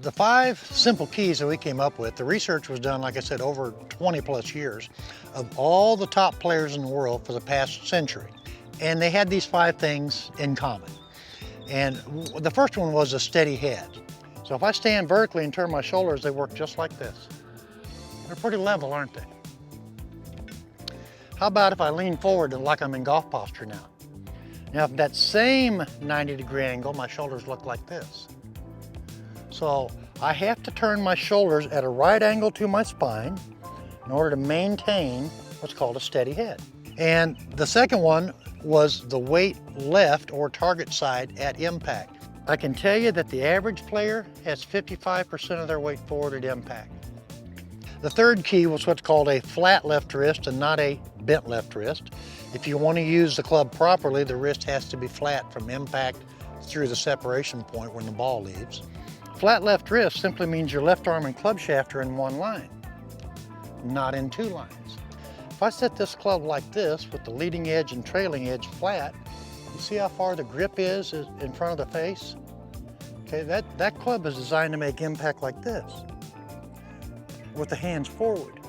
The 5 simple keys that we came up with, the research was done, like I said, over 20 plus years of all the top players in the world for the past century. And they had these 5 things in common. And the first one was a steady head. So if I stand vertically and turn my shoulders, they work just like this. They're pretty level, aren't they? How about if I lean forward like I'm in golf posture now? Now, if that same 90-degree angle, my shoulders look like this. So I have to turn my shoulders at a right angle to my spine in order to maintain what's called a steady head. And the second one was the weight left or target side at impact. I can tell you that the average player has 55% of their weight forward at impact. The third key was what's called a flat left wrist and not a bent left wrist. If you want to use the club properly, the wrist has to be flat from impact through the separation point when the ball leaves. Flat left wrist simply means your left arm and club shaft are in one line, not in 2 lines. If I set this club like this with the leading edge and trailing edge flat, you see how far the grip is in front of the face? Okay, that club is designed to make impact like this, with the hands forward.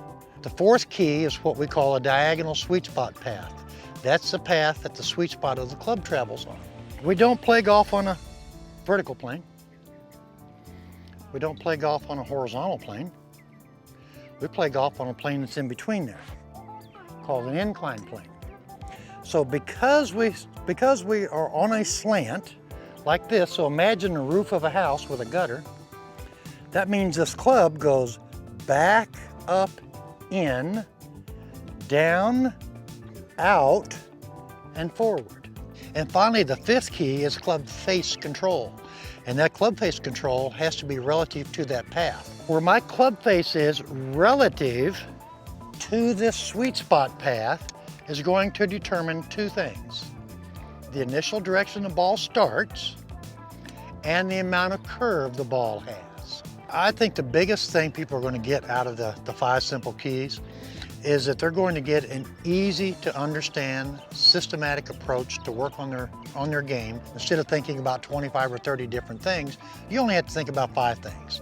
The fourth key is what we call a diagonal sweet spot path. That's the path that the sweet spot of the club travels on. We don't play golf on a vertical plane. We don't play golf on a horizontal plane. We play golf on a plane that's in between there, called an inclined plane. So because we are on a slant like this, so imagine the roof of a house with a gutter, that means this club goes back, up, in, down, out, and forward. And finally, the 5th key is club face control. And that club face control has to be relative to that path. Where my club face is relative to this sweet spot path is going to determine 2 things. The initial direction the ball starts and the amount of curve the ball has. I think the biggest thing people are going to get out of the 5 simple keys is that they're going to get an easy to understand systematic approach to work on their game. Instead of thinking about 25 or 30 different things, you only have to think about 5 things.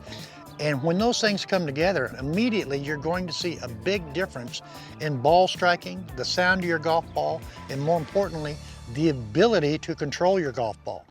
And when those things come together, immediately you're going to see a big difference in ball striking, the sound of your golf ball, and more importantly, the ability to control your golf ball.